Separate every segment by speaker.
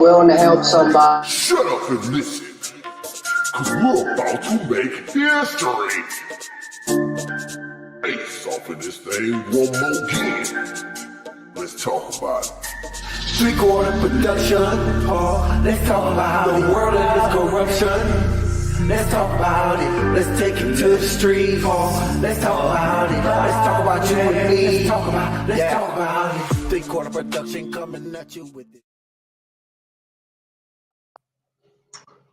Speaker 1: willing to help somebody.
Speaker 2: Shut up and listen, cause we're about to make history. Face off in this thing one more again. Let's talk about it.
Speaker 3: Three-quarter production, let's talk about the world and its corruption. Let's talk about it, let's take it to the street, let's talk about it, let's talk about you and me. Let's talk about it. Three-quarter production coming at you with it.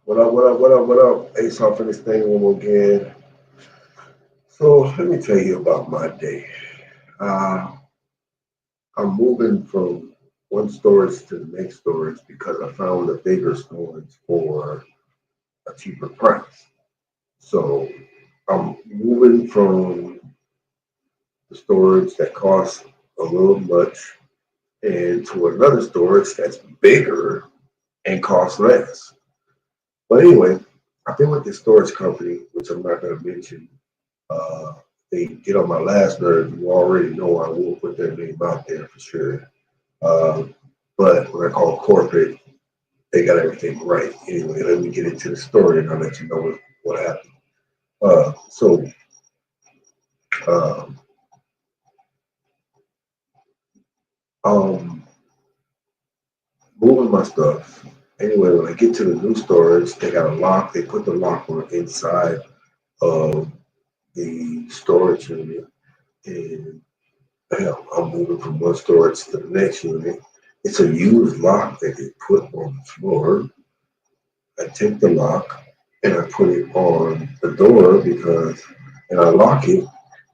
Speaker 4: What up? Ace off in this thing one more again. So let me tell you about my day. I'm moving from one storage to the next storage because I found a bigger storage for a cheaper price. So I'm moving from the storage that costs a little much and to another storage that's bigger and costs less. But anyway, I've been with this storage company, which I'm not going to mention. They get on my last nerve. You already know I will put their name out there for sure. But when I call corporate, they got everything right. Anyway, let me get into the story and I'll let you know what happened. Moving my stuff. Anyway, when I get to the new storage, they got a lock. They put the lock on the inside of the storage unit. And hell, I'm moving from one storage to the next unit. It's a used lock that they put on the floor. I take the lock and I put it on the door and I lock it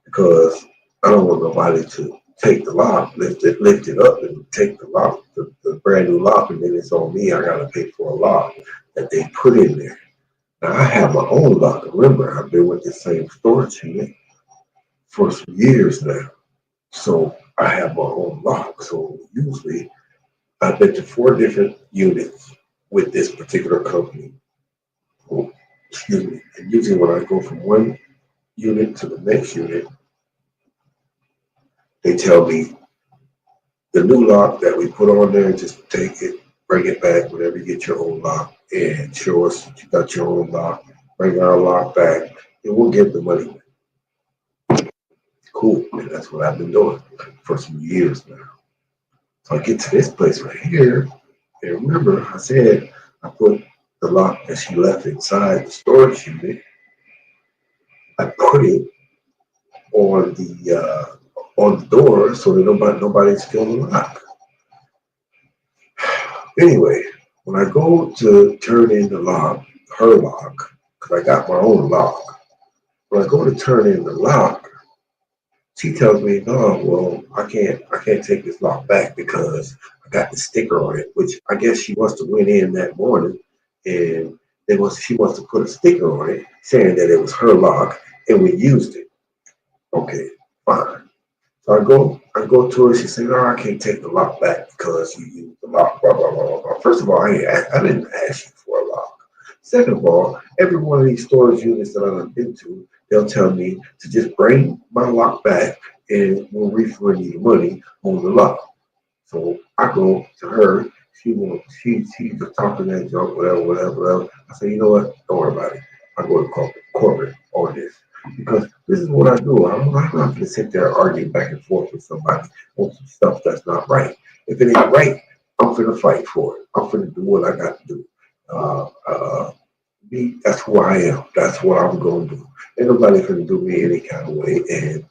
Speaker 4: because I don't want nobody to take the lock, lift it up and take the lock, the brand new lock, and then it's on me. I gotta pay for a lock that they put in there. Now I have my own lock. Remember, I've been with the same storage unit for some years now. So I have my own lock. So usually I've been to 4 different units with this particular company. Oh, excuse me. And usually when I go from one unit to the next unit, they tell me the new lock that we put on there, just take it, bring it back whenever you get your own lock and show us that you got your own lock, bring our lock back, and we'll give the money back. Cool. And that's what I've been doing for some years now. So I get to this place right here, and remember I said I put the lock that she left inside the storage unit. I put it on the door so that nobody's stealing the lock. Anyway, when I go to turn in the lock, her lock, because I got my own lock. When I go to turn in the lock, she tells me, "No, well, I can't take this lock back because I got the sticker on it." Which I guess she must have went in that morning and she wants to put a sticker on it saying that it was her lock and we used it. Okay, fine. So I go to her. She said, "No, I can't take the lock back because you used the lock." Blah blah blah blah. First of all, I didn't ask you for a lock. Second of all, every one of these storage units that I've been to, they'll tell me to just bring my lock back and we'll refund you the money on the lock. So I go to her. She's just talking that junk, whatever. I say, you know what? Don't worry about it. I go to corporate on this because this is what I do. I'm not going to sit there arguing back and forth with somebody on some stuff that's not right. If it ain't right, I'm going to fight for it. I'm going to do what I got to do. That's who I am. That's what I'm going to do. Ain't nobody going to do me any kind of way. And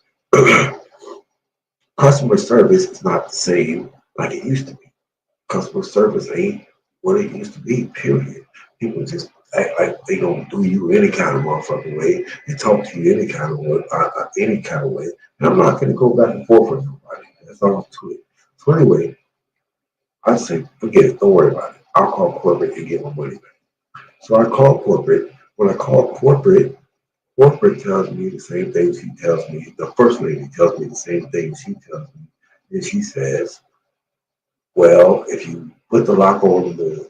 Speaker 4: customer service is not the same like it used to be. Customer service ain't what it used to be, period. People just act like they don't do you any kind of motherfucking way and talk to you any kind of way. And I'm not going to go back and forth with nobody. That's all to it. So anyway, I say, forget it. Don't worry about it. I'll call corporate and get my money back. So I call corporate. When I call corporate tells me the same thing she tells me. The first lady tells me the same thing she tells me. And she says, well, if you put the lock on the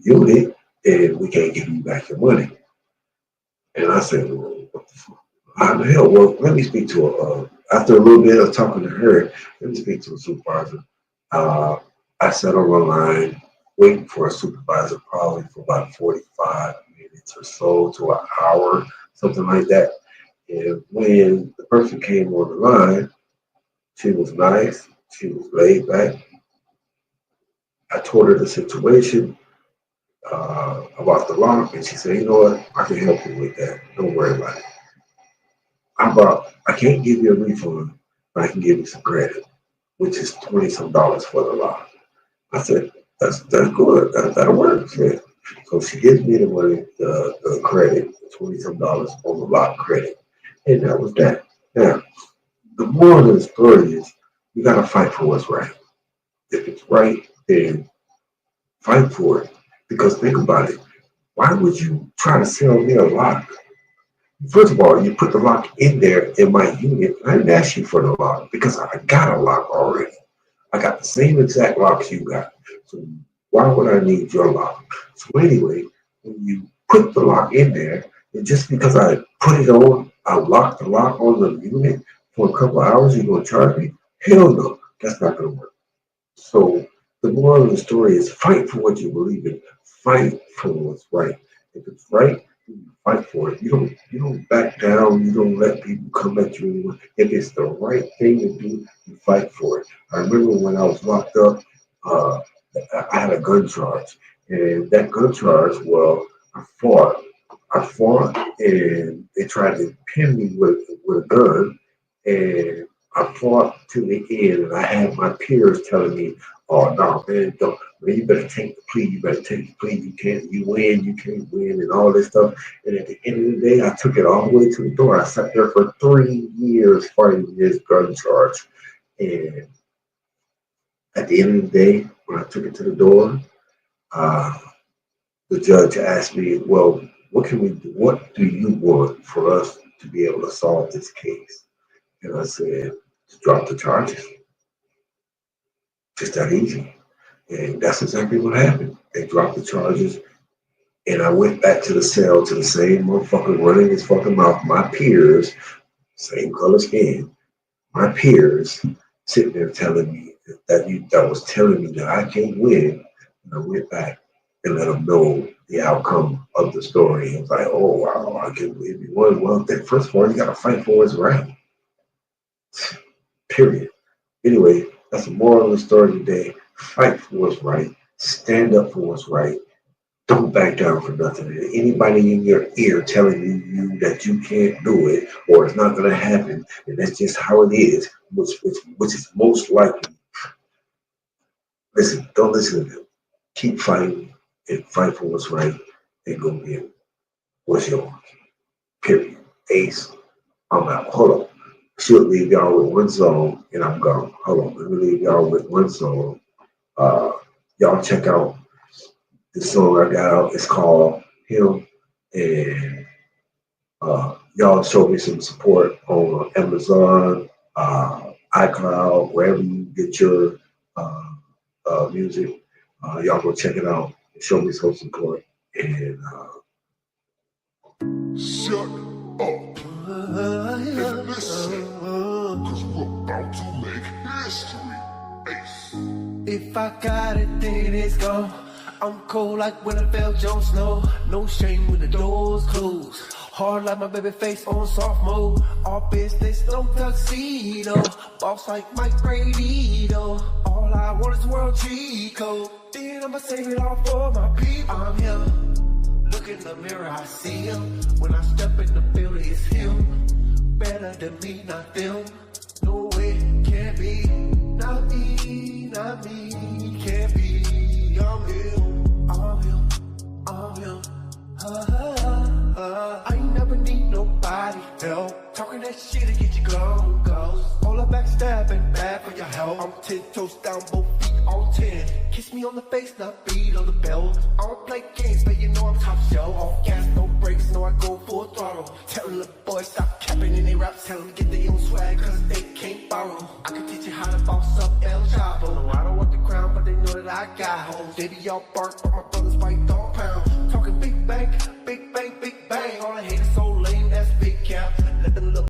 Speaker 4: unit, then we can't give you back your money. And I said, well, what the fuck? How the hell? Well, let me speak to her. After a little bit of talking to her, let me speak to a supervisor. I sat on the line waiting for a supervisor probably for about 45 minutes or so to an hour, something like that. And when the person came on the line, she was nice, she was laid back. I told her the situation about the lock, and she said, "You know what? I can help you with that. Don't worry about it. I can't give you a refund, but I can give you some credit, which is 20 some dollars for the lock." I said, "That's good. That'll work." Yeah. So she gives me the money, the credit, 20 some dollars on the lock credit, and that was that. Now, the moral of the story is you gotta fight for what's right. If it's right, then fight for it. Because think about it. Why would you try to sell me a lock? First of all, you put the lock in there in my unit. I didn't ask you for the lock because I got a lock already. I got the same exact locks you got. So why would I need your lock? So anyway, when you put the lock in there, and just because I put it on, I locked the lock on the unit for a couple of hours, you're going to charge me? Hell no, that's not going to work. So the moral of the story is fight for what you believe in. Fight for what's right. If it's right, you fight for it. You don't back down. You don't let people come at you. If it's the right thing to do, you fight for it. I remember when I was locked up, I had a gun charge, and that gun charge, well, I fought. And they tried to pin me with a gun, and I fought to the end, and I had my peers telling me, "Oh no, man, don't, man, you better take the plea. You better take the plea. You win, you can't win, and all this stuff." And at the end of the day, I took it all the way to the door. I sat there for 3 years fighting this gun charge, and at the end of the day, when I took it to the door, uh, the judge asked me, "Well, what can we do? What do you want for us to be able to solve this case?" And I said, "To drop the charges. Just that easy." And that's exactly what happened. They dropped the charges, and I went back to the cell to the same motherfucker running his fucking mouth. My peers, same color skin, my peers sitting there telling me that was telling me that I can't win. And I went back and let them know the outcome of the story. It was like, "Oh wow, I can't believe you won." Well, first of all, you got to fight for what's right. Period. Anyway, that's the moral of the story today. Fight for what's right. Stand up for what's right. Don't back down for nothing. And anybody in your ear telling you that you can't do it or it's not going to happen, and that's just how it is, which is most likely. Listen, don't listen to them. Keep fighting and fight for what's right and go get what's yours. Period. Ace, I'm out. Hold on. She'll leave y'all with one song and I'm gone. Hold on. Let me leave y'all with one song. Y'all check out this song I got out. It's called Him. And y'all show me some support on Amazon, iCloud, wherever you get your music. Y'all go check it out and show me some support. And
Speaker 2: Shut up and listen, cause we're about to make history. Ace.
Speaker 3: If I got it, then it's gone. I'm cold like when I fell Jon Snow. No shame when the doors close. Hard like my baby face on soft mode. All business, no tuxedo. Boss like Mike Brady, though. All I want is world cheat code. Then I'ma save it all for my people. I'm here. Look in the mirror, I see him. When I step in the field, it's him. Better than me, not them. No way, can't be. Not me, not me. Can't be. I'm him. I'm him. I'm him. I ain't never need nobody help. Talking that shit to get you gone, goes. All the backstabbing, bad for your health. I'm 10 toes down, both feet on 10. Kiss me on the face, not beat on the belt. I don't play games, but you know I'm top shelf. Off gas, no brakes, no I go full throttle. Tell the boys stop capping in their raps. Tell them get their own swag, cause they can't borrow. I can teach you how to boss up El Chapo. No, I don't want the crown, but they know that I got hoes. Baby, y'all bark, but my brother